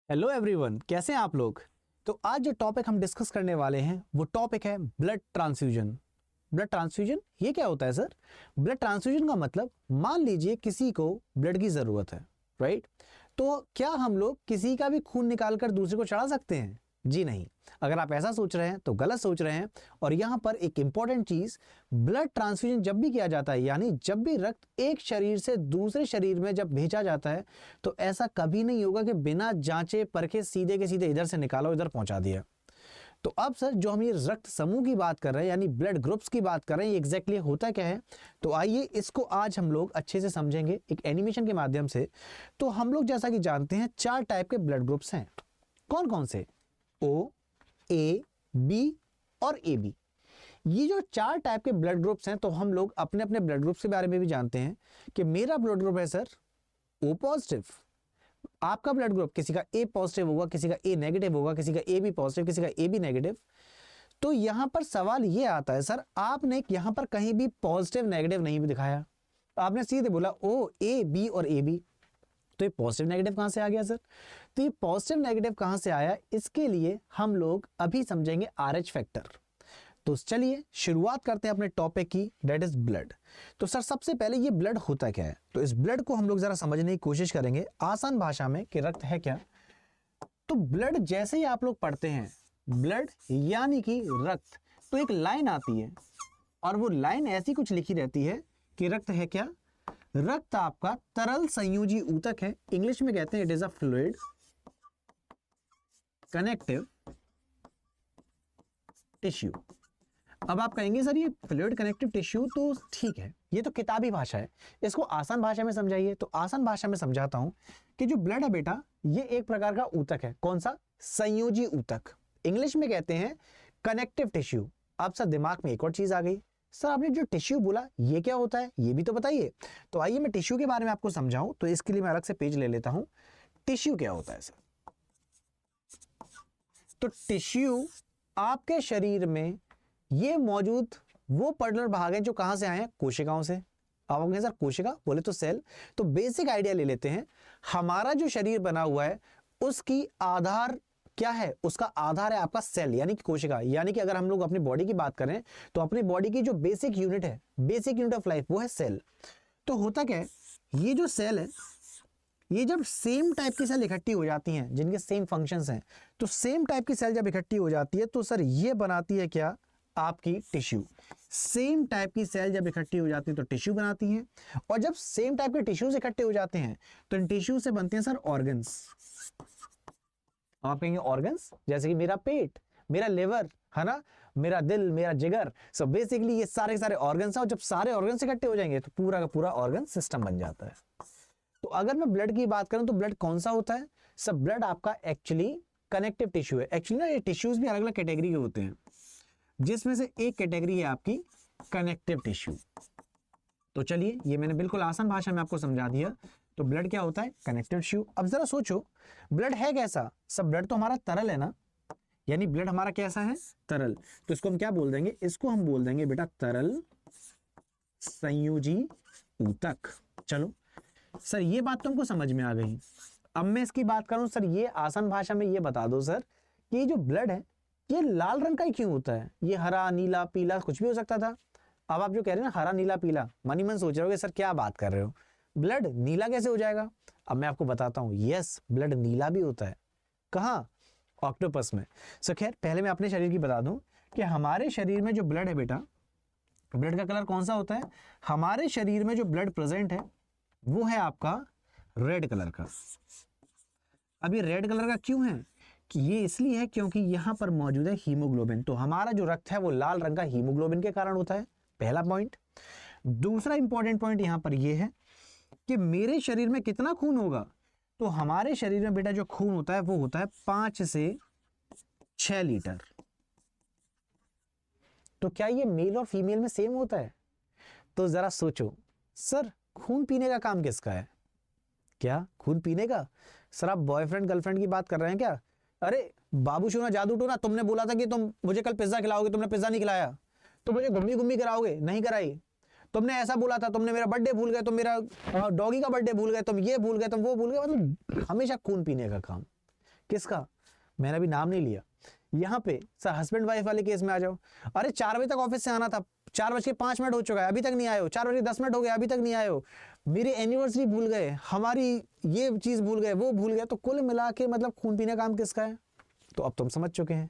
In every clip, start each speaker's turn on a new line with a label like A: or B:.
A: Hello everyone, कैसे हैं आप लोग। तो आज जो टॉपिक हम डिस्कस करने वाले हैं वो टॉपिक है ब्लड ट्रांसफ्यूजन। ब्लड ट्रांसफ्यूजन ये क्या होता है सर? ब्लड ट्रांसफ्यूजन का मतलब, मान लीजिए किसी को ब्लड की जरूरत है, राइट? तो क्या हम लोग किसी का भी खून निकाल कर दूसरे को चढ़ा सकते हैं? जी नहीं। अगर आप ऐसा सोच रहे हैं तो गलत सोच रहे हैं। और यहां पर एक इंपॉर्टेंट चीज, ब्लड ट्रांसफ्यूजन जब भी किया जाता है, यानी जब भी रक्त एक शरीर से दूसरे शरीर में जब भेजा जाता है, तो ऐसा कभी नहीं होगा कि बिना जांचे परखे सीधे के सीधे इधर से निकालो इधर पहुंचा दिया। तो अब सर जो हम ये रक्त समूह की बात कर रहे हैं, यानी ब्लड ग्रुप्स की बात कर रहे हैं, ये एग्जैक्टली होता क्या है? तो आइए इसको आज हम लोग अच्छे से समझेंगे एक एनिमेशन के माध्यम से। तो हम लोग जैसा कि जानते हैं 4 टाइप के ब्लड ग्रुप्स हैं। कौन कौन से? ओ, ए, बी और ए बी। ये जो 4 टाइप के ब्लड ग्रुप्स हैं, तो हम लोग अपने अपने ब्लड ग्रुप्स के बारे में भी जानते हैं कि मेरा ब्लड ग्रुप है सर ओ पॉजिटिव। आपका ब्लड ग्रुप, किसी का ए पॉजिटिव होगा, किसी का ए नेगेटिव होगा, किसी का ए बी पॉजिटिव, किसी का ए बी नेगेटिव। तो यहां पर सवाल ये आता है सर, आपने यहां पर कहीं भी पॉजिटिव नेगेटिव नहीं भी दिखाया, आपने सीधे बोला ओ, ए, बी और ए बी। तो ये पॉजिटिव नेगेटिव कहां से आ गया सर? तो ये पॉजिटिव नेगेटिव कहां से आया, इसके लिए हम लोग अभी समझेंगे आरएच फैक्टर। तो चलिए शुरुआत करते हैं अपने टॉपिक की, दैट इज ब्लड। तो सर सबसे पहले ये ब्लड होता क्या है, तो इस ब्लड को हम लोग जरा समझने की कोशिश करेंगे आसान भाषा में कि रक्त है क्या। तो ब्लड जैसे ही आप लोग पढ़ते हैं ब्लड यानी कि रक्त, तो एक लाइन आती है और वो लाइन ऐसी कुछ लिखी रहती है कि रक्त है क्या? रक्त आपका तरल संयोजी ऊतक है। इंग्लिश में कहते हैं it is a fluid connective tissue. अब आप कहेंगे सर ये फ्लूइड कनेक्टिव टिश्यू तो ठीक है, ये तो किताबी भाषा है, इसको आसान भाषा में समझाइए। तो आसान भाषा में समझाता हूं कि जो ब्लड है बेटा, ये एक प्रकार का ऊतक है। कौन सा? संयोजी ऊतक। इंग्लिश में कहते हैं कनेक्टिव टिश्यू। अब सर दिमाग में एक और चीज आ गई, सर आपने जो टिश्यू बोला ये क्या होता है, ये भी तो बताइए। तो आइए मैं टिश्यू के बारे में आपको समझाऊं, तो इसके लिए मैं अलग से पेज ले लेता हूं। टिश्यू क्या होता है सर? तो टिश्यू आपके शरीर में ये मौजूद वो पर्टिकुलर भाग है जो कहां से आए हैं? कोशिकाओं से। अब होंगे सर कोशिका बोले तो सेल। तो बेसिक आइडिया ले लेते हैं, हमारा जो शरीर बना हुआ है उसकी आधार क्या है? उसका आधार है आपका सेल यानी कि कोशिका। यानी कि अगर हम लोग अपनी बॉडी की बात करें तो अपनी बॉडी की जो बेसिक यूनिट है, बेसिक यूनिट ऑफ लाइफ, वो है सेल। तो होता क्या है, ये जो सेल है, ये जब सेम टाइप की सेल इकट्ठी हो जाती हैं जिनके सेम फंक्शंस हैं, तो सेम टाइप की सेल जब इकट्ठी हो जाती है तो सर ये बनाती है क्या? आपकी टिश्यू। सेम टाइप की सेल जब इकट्ठी हो जाती है तो टिश्यू बनाती हैं। और जब सेम टाइप के टिश्यूज इकट्ठे हो जाते हैं तो इन टिश्यू से बनते हैं सर ऑर्गन्स। आप कहेंगे ऑर्गन्स जैसे कि मेरा पेट, मेरा लिवर है ना, मेरा दिल, मेरा जिगर। सो बेसिकली ये सारे सारे ऑर्गन्स हैं, और जब सारे ऑर्गन्स इकट्ठे हो जाएंगे तो पूरा का पूरा ऑर्गन सिस्टम बन जाता है। तो अगर मैं ब्लड की बात करूं तो ब्लड कौन सा होता है? सब ब्लड आपका एक्चुअली कनेक्टिव टिश्यू है। एक्चुअली ना ये टिश्यूज भी अलग अलग कैटेगरी के होते हैं, जिसमें से एक कैटेगरी है आपकी कनेक्टिव टिश्यू। तो चलिए ये मैंने बिल्कुल आसान भाषा में आपको समझा दिया। तो ब्लड क्या होता है? Connective tissue. अब जरा सोचो ब्लड है कैसा? सब ब्लड तो हमारा तरल है ना, यानी ब्लड हमारा कैसा है? तरल। तो इसको हम क्या बोल देंगे? इसको हम बोल देंगे बेटा तरल संयोजी ऊतक। चलो सर ये बात तो हमको समझ में आ गई। अब मैं इसकी बात करूं सर, ये आसान भाषा में ये बता दो सर कि ये जो ब्लड है ये लाल रंग का ही क्यों होता है? ये हरा, नीला, पीला कुछ भी हो सकता था। अब आप जो कह रहे हैं ना हरा, नीला, पीला, मन ही मन सोच रहे हो सर क्या बात कर रहे हो, ब्लड नीला कैसे हो जाएगा? अब मैं आपको बताता हूं, यस ब्लड नीला भी होता है। कहां? ऑक्टोपस में। सो खैर पहले मैं अपने शरीर की बता दूं कि हमारे शरीर में जो ब्लड है बेटा, ब्लड का कलर कौन सा होता है? हमारे शरीर में जो ब्लड प्रेजेंट है वो है आपका रेड कलर का। अब ये रेड कलर का क्यों है? कि ये इसलिए है क्योंकि यहां पर मौजूद है हीमोग्लोबिन। तो हमारा जो रक्त है वो लाल रंग का हीमोग्लोबिन के कारण होता है, पहला पॉइंट। दूसरा इंपॉर्टेंट पॉइंट यहां पर यह है कि मेरे शरीर में कितना खून होगा? तो हमारे शरीर में बेटा जो खून होता है वो होता है 5 से 6 लीटर। तो क्या ये मेल और फीमेल में सेम होता है? तो जरा सोचो सर खून पीने का काम किसका है? क्या खून पीने का? सर आप बॉयफ्रेंड गर्लफ्रेंड की बात कर रहे हैं क्या? अरे बाबू शोना जादू टोना, तुमने बोला था कि तुम मुझे कल पिज्जा खिलाओगे, तुमने पिज्जा नहीं खिलाया। तो मुझे घुम्मी घुम्मी कराओगे, नहीं कराई। तुमने ऐसा बोला था, तुमने मेरा बर्थडे भूल गए, तुम मेरा डॉगी का बर्थडे भूल गए, तुम ये भूल गए, तुम वो भूल गए। मतलब हमेशा खून पीने का काम। किसका, मैंने अभी नाम नहीं लिया। यहाँ पे सर हस्बैंड वाइफ वाले केस में आ जाओ, अरे 4 बजे तक ऑफिस से आना था, 4:05 हो चुका है, अभी तक नहीं आए हो, 4:10 हो गए, अभी तक नहीं आए हो, मेरी एनिवर्सरी भूल गए, हमारी ये चीज भूल गए, वो भूल गए। तो कुल मिला के मतलब खून पीने का काम किसका है? तो अब तुम समझ चुके हैं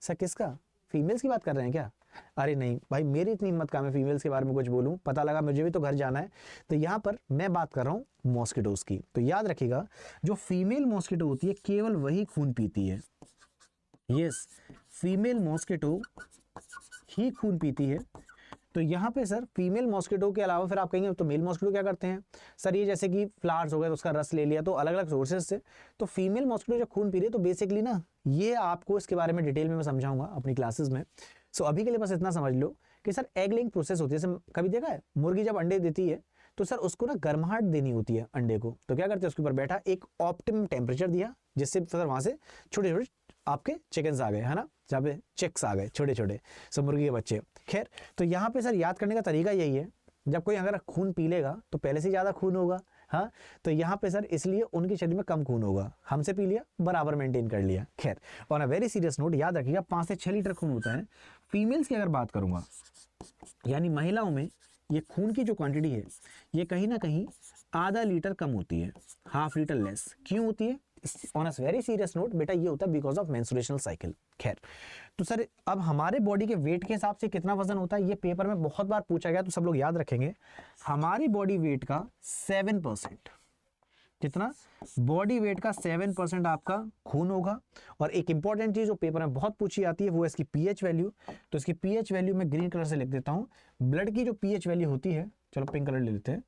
A: सर किसका, फीमेल्स की बात कर रहे हैं क्या? अरे नहीं भाई, मेरी इतनी हिम्मत कहाँ है फीमेल्स के बारे में कुछ बोलूं, पता लगा मुझे भी तो घर जाना है। तो यहाँ पर मैं बात कर रहा हूँ मॉस्किटोज की। तो याद रखिएगा, जो फीमेल मॉस्किटो होती है केवल वही खून पीती है। यस, फीमेल मॉस्किटो ही खून पीती है। तो यहाँ पे सर फीमेल मॉस्किटो के अलावा फिर आप कहेंगे तो मेल मॉस्किटो क्या करते हैं? सर ये जैसे कि फ्लावर्स हो गए तो उसका रस ले लिया, तो अलग अलग सोर्सेज से। तो फीमेल मॉस्किटो जब खून पी रही है तो बेसिकली ना, ये आपको इसके बारे में डिटेल में मैं समझाऊंगा अपनी क्लासेस में। सो अभी के लिए बस इतना समझ लो कि सर एग लेइंग प्रोसेस होती है। जैसे कभी देखा है मुर्गी जब अंडे देती है तो सर उसको ना गर्माहट देनी होती है अंडे को, तो क्या करते हैं उसके ऊपर बैठा एक ऑप्टिमम टेम्परेचर दिया, जिससे सर वहां से छोटे छोटे आपके चिकन्स आ गए, है ना, जहाँ पे चिक्स आ गए छोटे छोटे, सब मुर्गी के बच्चे। खैर, तो यहाँ पे सर याद करने का तरीका यही है, जब कोई अगर खून पी लेगा तो पहले से ज़्यादा खून होगा। हाँ, तो यहाँ पे सर इसलिए उनके शरीर में कम खून होगा, हमसे पी लिया बराबर मेंटेन कर लिया। खैर, on a very serious note याद रखिएगा 5 से 6 लीटर खून होता है। फीमेल्स की अगर बात करूंगा, यानी महिलाओं में ये खून की जो क्वांटिटी है ये कहीं ना कहीं आधा लीटर कम होती है, ½ लीटर लेस। क्यों होती है? On a very serious note बेटा, ये होता है बिकॉज ऑफ मेंस्ट्रुएशनल साइकिल। खैर, तो सर अब हमारे बॉडी के वेट के हिसाब से कितना वजन होता है, ये पेपर में बहुत बार पूछा गया, तो सब लोग याद रखेंगे। हमारी बॉडी वेट का 7%, कितना? बॉडी वेट का 7% आपका खून होगा। और एक इंपॉर्टेंट चीज जो पेपर में बहुत पूछी आती है वो है इसकी पीएच वैल्यू। तो इसकी पीएच वैल्यू मैं ग्रीन कलर से लिख देता हूं। ब्लड की जो पीएच वैल्यू होती है, चलो पिंक कलर ले लेते हैं,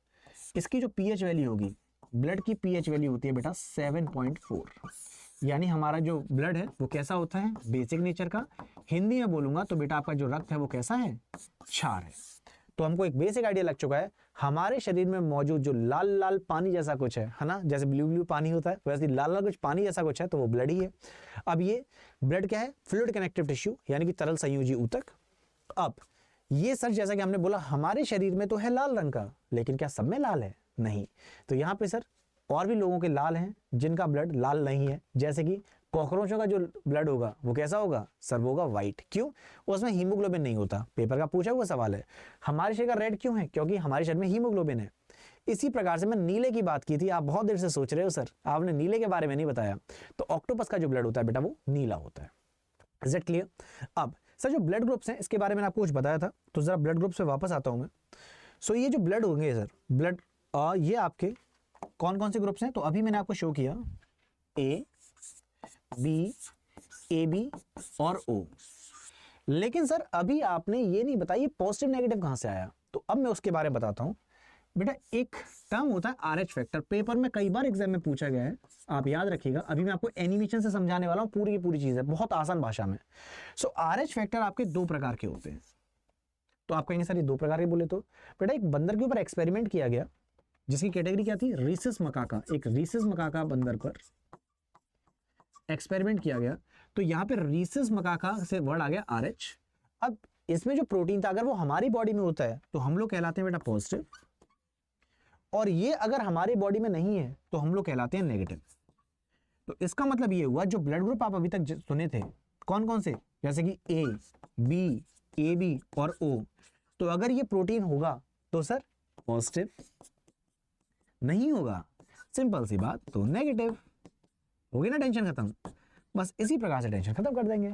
A: इसकी जो पीएच वैल्यू होगी, ब्लड की पीएच वैल्यू होती है बेटा 7.4। यानी हमारा जो ब्लड है वो कैसा होता है? बेसिक नेचर का। हिंदी में बोलूंगा तो बेटा आपका जो रक्त है वो कैसा है? क्षार है। तो हमको एक बेसिक आइडिया लग चुका है, हमारे शरीर में मौजूद जो लाल लाल पानी जैसा कुछ है ना, जैसे ब्लू ब्लू पानी होता है वैसे लाल लाल कुछ पानी जैसा कुछ है, तो वो ब्लड ही है। अब ये ब्लड क्या है? फ्लूइड कनेक्टिव टिश्यू, यानी कि तरल संयोजी ऊतक। अब ये सर जैसा कि हमने बोला हमारे शरीर में तो है लाल रंग का, लेकिन क्या सब में लाल है? नहीं। तो यहाँ पे सर और भी लोगों के लाल हैं जिनका ब्लड लाल नहीं है, जैसे कि कॉकरोचों का जो ब्लड होगा वो कैसा होगा? सर वो होगा व्हाइट। क्यों? उसमें हीमोग्लोबिन नहीं होता। पेपर का पूछा हुआ सवाल है। हमारे शरीर का रेड क्यों है? क्योंकि हमारे शरीर में हीमोग्लोबिन है। इसी प्रकार से मैं नीले की बात की थी, आप बहुत देर से सोच रहे हो सर आपने नीले के बारे में नहीं बताया। तो ऑक्टोपस का जो ब्लड होता है बेटा वो नीला होता है। Is it clear? अब सर जो ब्लड ग्रुप्स हैं इसके बारे में आपको कुछ बताया था, तो जरा ब्लड ग्रुप्स पे वापस आता हूं मैं। सो ये जो ब्लड होंगे सर, ब्लड ये आपके कौन कौन से ग्रुप्स हैं? तो अभी मैंने आपको शो किया ए बी, ए बी और ओ। लेकिन सर अभी आपने ये नहीं बताया पॉजिटिव नेगेटिव कहां से आया, तो अब मैं उसके बारे में बताता हूं। बेटा एक टर्म होता है RH फैक्टर, पेपर में कई बार एग्जाम में पूछा गया है, आप याद रखिएगा। अभी मैं आपको एनिमेशन से समझाने वाला हूं, पूरी की पूरी चीज है बहुत आसान भाषा में। सो RH फैक्टर आपके 2 प्रकार के होते हैं। तो आप कहेंगे सर ये 2 प्रकार के बोले, तो बेटा एक बंदर के ऊपर एक्सपेरिमेंट किया गया जिसकी कैटेगरी क्या थी? रीसस मकाका। एक रीसस मकाका बंदर पर एक्सपेरिमेंट किया गया, तो यहाँ पे रीसस मकाका से वर्ड आ गया RH। अब इसमें जो प्रोटीन था अगर वो हमारी बॉडी में होता है तो हम लोग कहलाते हैं बेटा पॉजिटिव, और ये अगर हमारी बॉडी में नहीं है तो हम लोग कहलाते हैं नेगेटिव। तो इसका मतलब ये हुआ जो ब्लड ग्रुप आप अभी तक सुने थे कौन कौन से, जैसे कि ए बी, ए बी और ओ, तो अगर ये प्रोटीन होगा तो सर पॉजिटिव, नहीं होगा सिंपल सी बात तो नेगेटिव। होगी ना टेंशन खत्म? बस इसी प्रकार से टेंशन खत्म कर देंगे।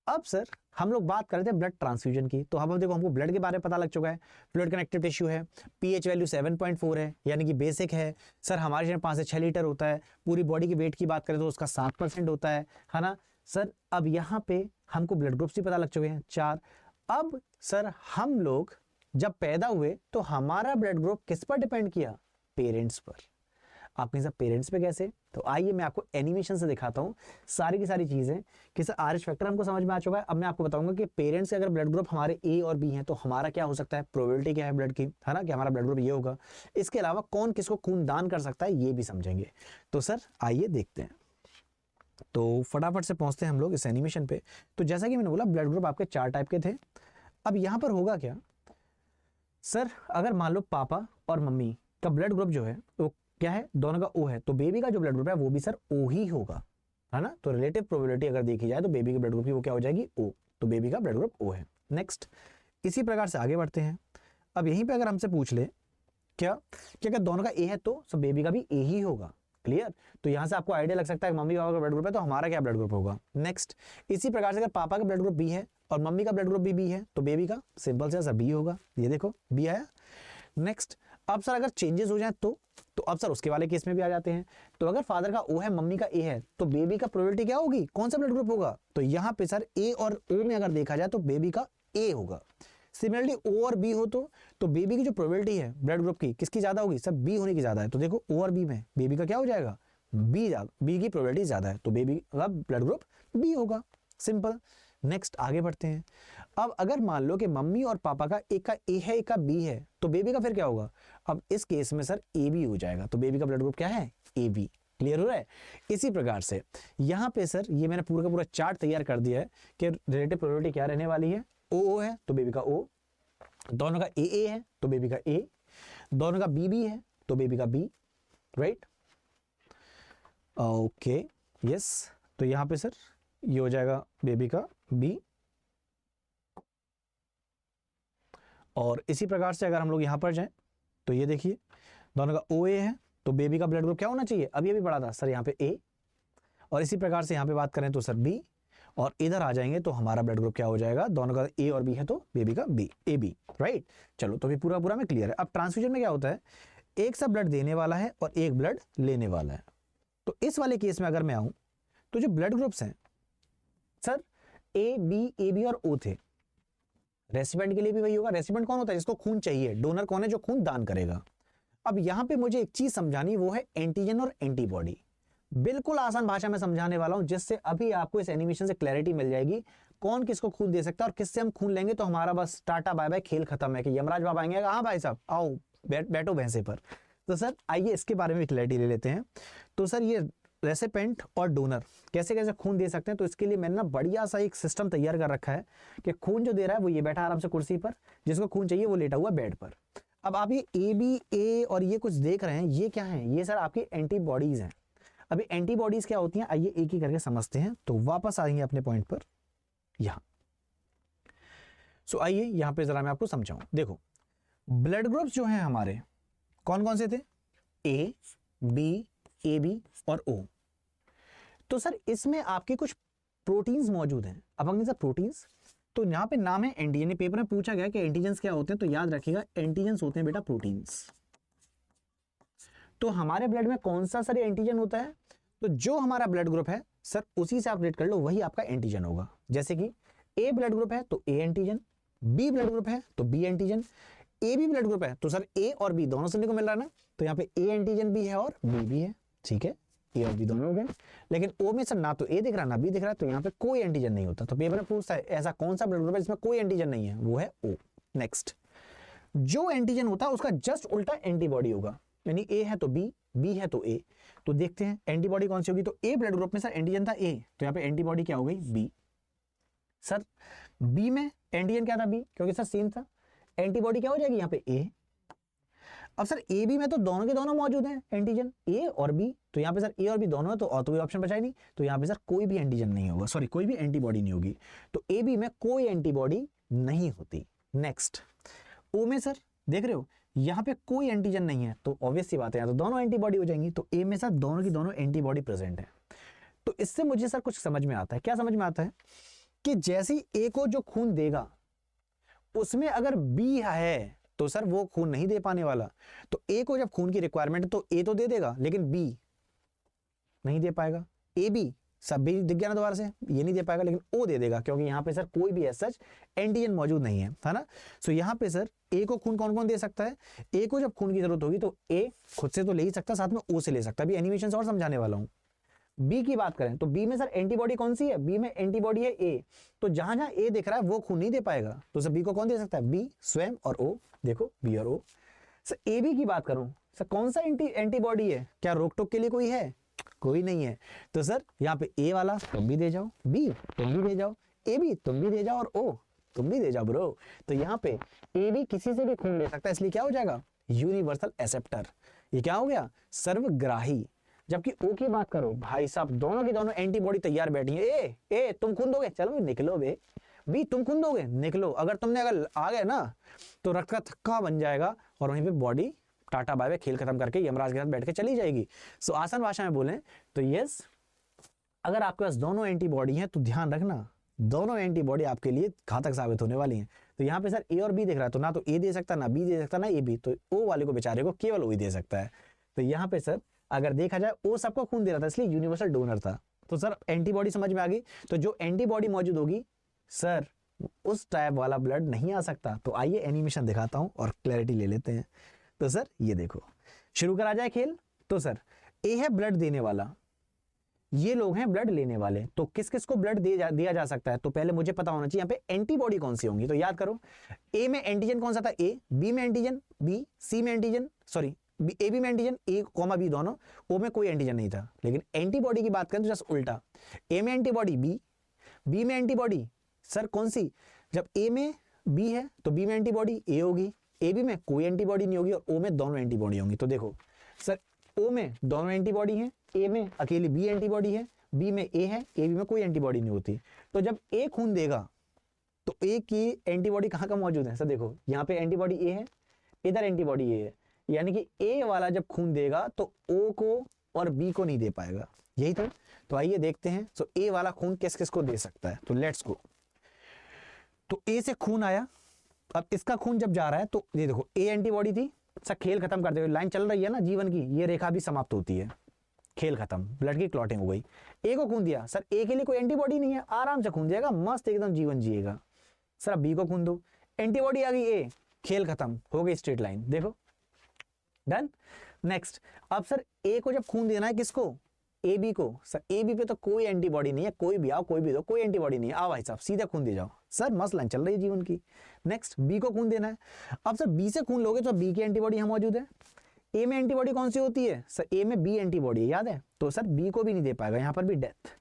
A: अब सर हम लोग बात कर रहे थे ब्लड ट्रांसफ्यूजन की, तो अब देखो हमको ब्लड के बारे में पता लग चुका है। फ्लूइड कनेक्टिव टिश्यू है, पीएच वैल्यू 7.4 है, यानी कि बेसिक है। सर हमारे शरीर में 5 से 6 लीटर होता है। पूरी बॉडी की वेट की बात करें तो उसका 7% होता है ना सर। अब यहाँ पे हमको ब्लड ग्रुप्स भी पता लग चुके हैं 4। अब सर हम लोग जब पैदा हुए तो हमारा ब्लड ग्रुप किस पर डिपेंड किया? पेरेंट्स पर। आप कहें सर पेरेंट्स पे कैसे? तो आइए मैं आपको एनिमेशन से दिखाता हूँ सारी की सारी चीजें कि सर RH फैक्टर हमको समझ में आ चुका है। अब मैं आपको बताऊंगा कि पेरेंट्स से अगर ब्लड ग्रुप हमारे ए और बी हैं तो हमारा क्या हो सकता है, प्रोबेबिलिटी क्या है ब्लड की, है ना, कि हमारा ब्लड ग्रुप ये होगा। इसके अलावा कौन किसको खून दान कर सकता है ये भी समझेंगे। तो सर आइए देखते हैं, तो फटाफट से पहुंचते हैं हम लोग इस एनिमेशन पे। तो जैसा कि मैंने बोला ब्लड ग्रुप आपके 4 टाइप के थे। अब यहाँ पर होगा क्या सर, अगर मान लो पापा और मम्मी का ब्लड ग्रुप जो है वो क्या है, दोनों का O है, तो बेबी का जो ब्लड ग्रुप है वो भी सर O ही होगा। है ना। तो रिलेटिव प्रोबेबिलिटी अगर देखी जाए तो बेबी के ब्लड ग्रुप की वो क्या हो जाएगी, ओ। तो बेबी का ब्लड ग्रुप ओ है। नेक्स्ट, इसी प्रकार से आगे बढ़ते हैं। अब यहीं पे अगर हमसे पूछ ले क्या कि अगर दोनों का ए है तो सब बेबी का भी ए ही होगा। क्लियर। तो यहां से आपको आइडिया लग सकता है कि मम्मी पापा का ब्लड ग्रुप है तो हमारा क्या ब्लड ग्रुप होगा। नेक्स्ट, इसी प्रकार से अगर पापा का ब्लड ग्रुप बी है और मम्मी का ब्लड ग्रुप भी बी है तो बेबी का सिंपल से सर बी होगा। ये देखो बी आया। नेक्स्ट, अब सर अगर चेंजेस हो जाए तो अब सर उसके वाले केस में भी आ जाते हैं। तो अगर फादर का ओ है मम्मी का ए है तो बेबी का प्रोबेबिलिटी क्या होगी, कौन सा ब्लड ग्रुप होगा। तो यहाँ पे सर ए और ओ में अगर देखा जाए तो बेबी का ए होगा। सिमिलरली ओ और बी हो तो बेबी की जो प्रोबेबिलिटी है ब्लड ग्रुप की किसकी ज्यादा होगी, सब बी होने की ज्यादा है। तो देखो ओ और बी में बेबी का क्या हो जाएगा, बी की प्रोबेबिलिटी ज्यादा है तो बेबी का ब्लड ग्रुप बी होगा। सिंपल। नेक्स्ट आगे बढ़ते हैं। अब अगर मान लो कि मम्मी और पापा का एक का ए है एक का बी है तो बेबी का फिर क्या होगा। अब इस केस में सर ए बी हो जाएगा तो बेबी का ब्लड ग्रुप क्या है, ए बी। क्लियर हो रहा है। इसी प्रकार से यहाँ पे सर ये मैंने पूरा का पूरा चार्ट तैयार कर दिया है कि रिलेटिव प्रोबेबिलिटी क्या रहने वाली है, ओ है तो बेबी का ओ, दोनों का ए है तो बेबी का ए, दोनों का बी है तो बेबी का बी। Right, okay yes. तो यहां पे सर ये हो जाएगा बेबी का बी। और इसी प्रकार से अगर हम लोग यहां पर जाएं तो ये देखिए दोनों का ओ ए है तो बेबी का ब्लड ग्रुप क्या होना चाहिए, अभी अभी पढ़ा था सर यहाँ पे ए। और इसी प्रकार से यहाँ पे बात करें तो सर बी। और इधर आ जाएंगे तो हमारा ब्लड ग्रुप क्या हो जाएगा, दोनों का ए और बी है तो बेबी का बी, ए बी। राइट, चलो तो भी पूरा पूरा में क्लियर है। अब ट्रांसफ्यूजन में क्या होता है, एक सा ब्लड देने वाला है और एक ब्लड लेने वाला है। तो इस वाले केस में अगर मैं आऊं तो जो ब्लड ग्रुप्स हैं सर ए बी और ओ थे, रेसिपिएंट के लिए भी वही होगा। रेसिपिएंट कौन होता है, जिसको खून चाहिए, डोनर कौन है, जो खून दान करेगा। अब यहां पे मुझे एक चीज समझानी, वो है एंटीजन और एंटीबॉडी। बिल्कुल आसान भाषा में समझाने वाला हूं जिससे अभी आपको इस एनिमेशन से क्लैरिटी मिल जाएगी कौन किसको खून दे सकता है और किससे हम खून लेंगे तो हमारा बस टाटा बाय बाय, खेल खत्म है कि यमराज बाबा आएंगे, हाँ भाई साहब आओ बैठो भैंसे पर। तो सर आइए इसके बारे में क्लैरिटी ले लेते हैं। तो सर ये रेसिपेंट और डोनर कैसे कैसे खून दे सकते हैं, तो इसके लिए मैंने ना बढ़िया सा एक सिस्टम तैयार कर रखा है कि खून जो दे रहा है वो ये बैठा आराम से कुर्सी पर, जिसको खून चाहिए वो लेटा हुआ बेड पर। अब आप ये ए बी ए और ये कुछ देख रहे हैं, ये क्या है, ये सर आपकी एंटीबॉडीज हैं। अभी एंटीबॉडीज क्या होती हैं, आइए एक ही करके समझते हैं। तो वापस आएंगे अपने पॉइंट पर यहां। सो आइए यहां पे जरा मैं आपको समझाऊं। देखो ब्लड ग्रुप्स जो हैं हमारे कौन कौन से थे, ए बी और ओ। तो सर इसमें आपके कुछ प्रोटीन्स मौजूद हैं। अब अगर सर प्रोटीन्स, तो यहां पे नाम है एंटीजन। पेपर में पूछा गया कि एंटीजन्स क्या होते हैं, तो याद रखिएगा एंटीजन्स होते हैं बेटा प्रोटीन्स। तो हमारे ब्लड में कौन सा सर एंटीजन होता है, तो जो हमारा ब्लड ग्रुप है सर उसी से आप रेट कर लो, वही आपका एंटीजन होगा। जैसे कि ए ब्लड ग्रुप है तो A antigen, B blood group है तो B antigen, A B blood group है तो सर ए और बी दोनों सुनने को मिल रहा है ना, तो यहाँ पे ए एंटीजन भी है और बी भी है। ठीक है, ए और बी दोनों हो गए। लेकिन ओ में सर ना तो ए दिख रहा ना बी दिख रहा है, तो यहाँ पे कोई एंटीजन नहीं होता। तो पेपर में पूछता है ऐसा कौन सा ब्लड ग्रुप है जिसमें कोई एंटीजन नहीं है, वो है ओ। नेक्स्ट, जो एंटीजन होता है उसका जस्ट उल्टा एंटीबॉडी होगा, यानी ए है तो बी, बी है तो ए। तो देखते हैं एंटीबॉडी कौन सी होगी। तो ए ब्लड ग्रुप में सर एंटीजन था ए, तो यहाँ पे एंटीबॉडी क्या हो गई, बी। सर बी में एंटीजन क्या था, बी, क्योंकि सर सेम था, एंटीबॉडी क्या हो जाएगी यहाँ पे ए। अब सर ए बी में तो दोनों के दोनों मौजूद हैं एंटीजन, ए और बी, तो यहाँ पे सर ए और बी दोनों है, तो और तो कोई ऑप्शन बचा ही नहीं, तो यहाँ पे सर कोई भी एंटीजन नहीं होगा, सॉरी कोई भी एंटीबॉडी नहीं होगी। तो ए बी में कोई एंटीबॉडी नहीं होती। नेक्स्ट, ओ में सर देख रहे हो यहाँ पे कोई एंटीजन नहीं है, तो ऑब्वियस सी बात है यहाँ तो दोनों एंटीबॉडी हो जाएंगी। तो ए में सर दोनों की दोनों एंटीबॉडी प्रेजेंट है। तो इससे मुझे सर कुछ समझ में आता है। क्या समझ में आता है कि जैसे ही ए को जो खून देगा उसमें अगर बी है तो सर वो खून नहीं दे पाने वाला। तो ए को जब खून की रिक्वायरमेंट है तो ए तो दे देगा लेकिन बी नहीं दे पाएगा। ए बी सब भी दिख गया ना दोबारा से, ये नहीं दे पाएगा, लेकिन ओ दे देगा क्योंकि यहाँ पे सर कोई भी ऐसा एंटीजन मौजूद नहीं है ना। सो यहाँ पे सर ए को खून कौन कौन दे सकता है, ए को जब खून की जरूरत होगी तो ए खुद से तो ले ही सकता, साथ में ओ से ले सकता है। अभी एनिमेशन से और समझाने वाला हूँ। बी की बात करें तो बी में सर एंटीबॉडी कौन सी है, बी में एंटीबॉडी है ए, तो जहां जहां ए दिख रहा है वो खून नहीं दे पाएगा, तो सर बी को कौन दे सकता है, बी स्वयं और ओ। देखो बी और ओ। सर ए बी की बात करूं, सर कौन सा एंटीबॉडी है, क्या रोक टोक के लिए कोई है, कोई नहीं है। तो सर यहाँ पे ए वाला तुम भी दे जाओ, बी तुम भी दे जाओ, ए बी तुम भी दे जाओ और ओ तुम भी दे जाओ ब्रो। तो यहाँ पे ए बी किसी से भी खून ले सकता है, इसलिए क्या हो जाएगा, यूनिवर्सल एक्सेप्टर। ये क्या हो गया, सर्वग्राही। जबकि ओ की बात करो भाई साहब दोनों की दोनों एंटीबॉडी तैयार बैठी है। ए तुम खून दोगे, चलो निकलो बे। बी तुम खून दोगे, निकलो। अगर आ गए ना तो रक्त का थक्का बन जाएगा और वहीं पे बॉडी टाटा बाय बाय, खेल खत्म करके यमराज के साथ बैठ के चली जाएगी। सो आसान भाषा में बोलें तो यस, अगर आपके पास दोनों एंटीबॉडी हैं तो ध्यान रखना दोनों एंटीबॉडी आपके लिए घातक साबित होने वाली हैं। तो यहाँ पे सर ए और बी दिख रहा है, तो ना तो ए दे सकता, ना बी दे सकता, ना ए बी, तो ओ वाले को बेचारे को केवल ओ ही दे सकता है। तो यहाँ पे सर अगर देखा जाए ओ सबको खून दे रहा था, इसलिए यूनिवर्सल डोनर था। तो सर एंटीबॉडी समझ में आ गई। तो जो एंटीबॉडी मौजूद होगी सर उस टाइप वाला ब्लड नहीं आ सकता। तो आइए एनिमेशन दिखाता हूं और क्लैरिटी ले लेते हैं। तो सर ये देखो, शुरू करा जाए खेल। तो सर ए है ब्लड देने वाला, ये लोग हैं ब्लड लेने वाले। तो किस किस को ब्लड दिया जा सकता है, तो पहले मुझे पता होना चाहिए यहाँ पे एंटीबॉडी कौन सी होंगी। तो याद करो, ए में एंटीजन कौन सा था, ए, बी में एंटीजन बी, सी में एंटीजन सॉरी ए बी में एंटीजन ए कॉमा बी दोनों, ओ में कोई एंटीजन नहीं था। लेकिन एंटीबॉडी की बात करें तो जस्ट उल्टा, ए में एंटीबॉडी बी में एंटीबॉडी सर कौन सी, जब ए में बी है तो बी में एंटीबॉडी ए होगी, ए बी में कोई एंटीबॉडी नहीं होगी और ओ में दोनों एंटीबॉडी होंगी। तो देखो सर ओ में दोनों एंटीबॉडी हैं, ए में अकेली बी एंटीबॉडी है, बी में ए है, ए बी में कोई एंटीबॉडी नहीं होती। तो जब ए खून देगा तो ए की एंटीबॉडी कहाँ कहाँ मौजूद है सर, देखो यहाँ पे एंटीबॉडी ए है, इधर एंटीबॉडी ए है, यानी कि ए वाला जब खून देगा तो ओ को और बी को नहीं दे पाएगा, यही था। तो आइए देखते हैं सो ए वाला खून किस किस को दे सकता है। तो लेट्स गो। तो ए से खून आया, अब इसका खून जब जा रहा है तो ये देखो ए एंटीबॉडी थी सर, खेल खत्म करते हुए लाइन चल रही है ना जीवन की, ये रेखा भी समाप्त होती है, खेल खत्म, ब्लड की क्लॉटिंग हो गई। ए को खून दिया सर, ए के लिए कोई एंटीबॉडी नहीं है, आराम से खून देगा, मस्त एकदम जीवन जिएगा। सर अब बी को खून दो, एंटीबॉडी आ गई ए, खेल खत्म हो गई, स्ट्रेट लाइन, देखो डन। नेक्स्ट, अब सर ए को जब खून देना है किसको, ए बी को, सर ए बी पे तो कोई एंटीबॉडी नहीं है, कोई भी आओ कोई भी दो, कोई एंटीबॉडी नहीं है, आओ भाई साहब सीधा खून दे जाओ, सर मस्त लाइन चल रही है जीवन की। नेक्स्ट बी को खून देना है, अब सर बी से खून लोगे तो बी की एंटीबॉडी यहाँ मौजूद है। ए में एंटीबॉडी कौन सी होती है सर, ए में बी एंटीबॉडी है, याद है, तो सर बी को भी नहीं दे पाएगा, यहाँ पर भी डेथ।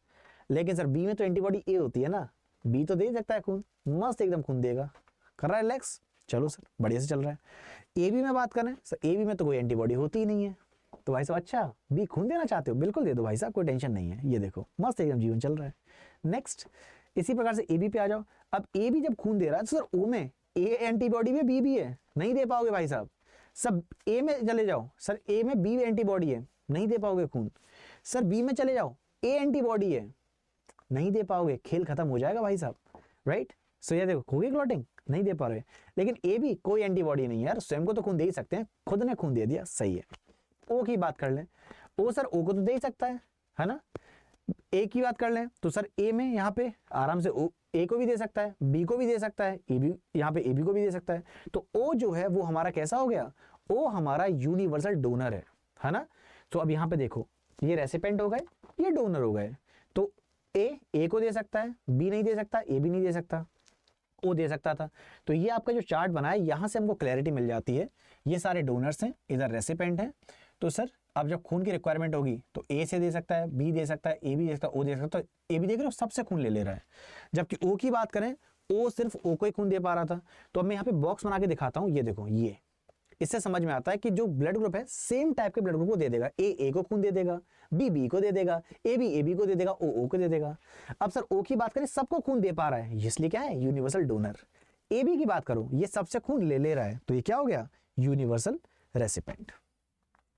A: लेकिन सर बी में तो एंटीबॉडी ए होती है ना, बी तो दे सकता है खून, मस्त एकदम खून देगा, कर रहा है रिलैक्स, चलो सर बढ़िया से चल रहा है। ए बी में बात करें सर, ए बी में तो कोई एंटीबॉडी होती ही नहीं है। तो भाई साहब अच्छा बी खून देना चाहते हो, बिल्कुल दे दो भाई साहब, कोई टेंशन नहीं है, ये देखो मस्त एकदम जीवन चल रहा है। नेक्स्ट इसी प्रकार से ए बी पे आ जाओ, अब ए बी जब खून दे रहा है तो सर ओ में ए एंटीबॉडी में बी भी है, नहीं दे पाओगे भाई साहब। सब ए में चले जाओ, सर ए में बी एंटीबॉडी है, नहीं दे पाओगे खून। सर बी में चले जाओ, ए एंटीबॉडी है, नहीं दे पाओगे, खेल खत्म हो जाएगा भाई साहब, राइट। सो ये देखो होगी क्लॉटिंग, नहीं दे पा रहे। लेकिन ए बी कोई एंटीबॉडी नहीं है यार, स्वयं को तो खून दे ही सकते हैं, खुद ने खून दे दिया, सही है। ओ की बात कर लें, ओ सर ओ को तो दे ही सकता है ना। ए की बात कर लें तो सर ए में यहाँ पे आराम से ओ ए को भी दे सकता है, बी को भी दे सकता है, ए बी यहाँ पे ए बी को भी दे सकता है। तो ओ जो है वो हमारा कैसा हो गया, ओ हमारा यूनिवर्सल डोनर है ना। तो अब यहाँ पे देखो ये रेसिपेंट हो गए, ये डोनर हो गए। तो ए को दे सकता है, बी नहीं दे सकता, ए भी नहीं दे सकता, ओ दे सकता था। तो ये आपका जो चार्ट बना है यहाँ से हमको क्लैरिटी मिल जाती है, ये सारे डोनर्स हैं, इधर रेसिपेंट है। तो सर अब जब खून की रिक्वायरमेंट होगी तो ए से दे सकता है, बी दे सकता है, ए भी दे सकता है, ओ दे सकता है। तो ए भी देख रहे हो सबसे खून ले रहा है। जबकि ओ की बात करें, ओ सिर्फ ओ को ही खून दे पा रहा था। तो अब मैं यहाँ पे बॉक्स बना के दिखाता हूँ, ये देखो, ये इससे समझ में आता है कि जो ब्लड ग्रुप है सेम टाइप के ब्लड ग्रुप को दे देगा, ए को खून दे देगा, बी को दे देगा, ए बी को दे देगा, ओ को दे देगा। अब सर ओ की बात करें, सबको खून दे पा रहा है, इसलिए क्या है यूनिवर्सल डोनर। ए बी की बात करो, ये सबसे खून ले रहा है, तो ये क्या हो गया यूनिवर्सल रेसिपेंट।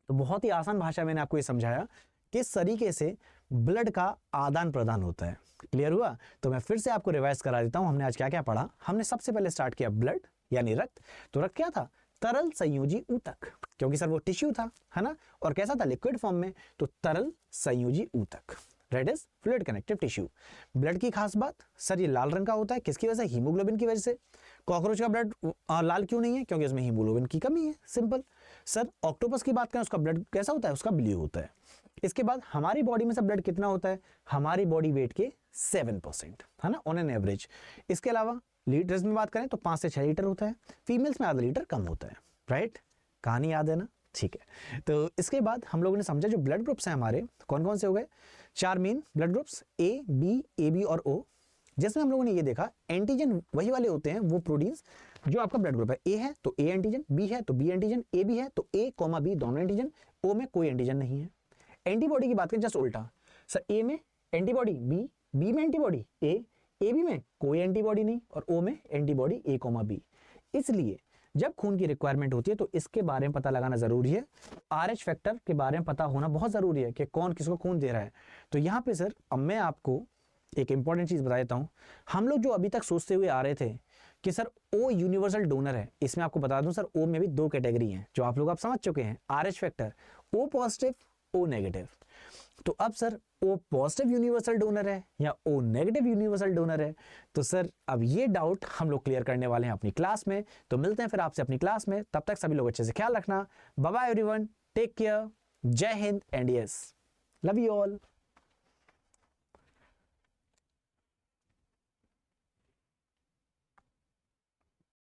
A: तो बहुत ही आसान भाषा में मैंने आपको ये समझाया किस तरीके से ब्लड का आदान प्रदान होता है। क्लियर हुआ? तो मैं फिर से आपको रिवाइज करा देता हूं, हमने आज क्या क्या पढ़ा। हमने सबसे पहले स्टार्ट किया ब्लड यानी रक्त। तो रक्त क्या था, तरल संयोजी ऊतक, क्योंकि सर वो टिश्यू था, है ना, और कैसा था लिक्विड फॉर्म में, तो तरल संयोजी ऊतक, that is fluid connective tissue. Blood की खास बात सर, ये लाल रंग का होता है, किसकी वजह से, हीमोग्लोबिन की वजह से। कॉकरोच का ब्लड लाल क्यों नहीं है, क्योंकि उसमें हीमोग्लोबिन की कमी है, सिंपल। सर ऑक्टोपस की बात करें, उसका ब्लड कैसा होता है, उसका ब्लू होता है। इसके बाद हमारी बॉडी में सब ब्लड कितना होता है, हमारी बॉडी वेट के 7%, है ना, ऑन एन एवरेज। इसके अलावा लीटर्स में बात करें तो 5 से 6 लीटर होता है, फीमेल्स में आधा लीटर कम होता है, राइट। कहानी याद है ना, ठीक है। तो इसके बाद हम लोगों ने समझा जो ब्लड ग्रुप्स हैं हमारे कौन कौन से हो गए, 4 main blood groups, A B और ओ, जिसमें हम लोगों ने ये देखा एंटीजन वही वाले होते हैं, वो प्रोटीन्स जो आपका ब्लड ग्रुप है। ए है तो ए एंटीजन, बी है तो बी एंटीजन, ए बी है तो ए कॉमा बी दोनों एंटीजन, ओ में कोई एंटीजन नहीं है। एंटीबॉडी की बात करें जस्ट उल्टा, सर ए में एंटीबॉडी, बी में एंटीबॉडी, ए बी में कोई एंटीबॉडी नहीं, और ओ में एंटीबॉडी ए कोमा बी। इसलिए जब खून की रिक्वायरमेंट होती है तो इसके बारे में पता लगाना जरूरी है, RH फैक्टर के बारे में पता होना बहुत जरूरी है कि कौन किसको खून दे रहा है। तो यहाँ पे सर अब मैं आपको एक इंपॉर्टेंट चीज बता देता हूँ। हम लोग जो अभी तक सोचते हुए आ रहे थे कि सर ओ यूनिवर्सल डोनर है, इसमें आपको बता दूं सर ओ में भी 2 कैटेगरी हैं जो आप लोग आप समझ चुके हैं, RH factor, O positive, O negative. तो अब sir O positive universal donor है या ओ नेगेटिव यूनिवर्सल डोनर है, तो सर अब ये डाउट हम लोग क्लियर करने वाले हैं अपनी क्लास में। तो मिलते हैं फिर आपसे अपनी क्लास में, तब तक सभी लोग अच्छे से ख्याल रखना। Bye bye everyone, take care, जय हिंद and yes, love you all.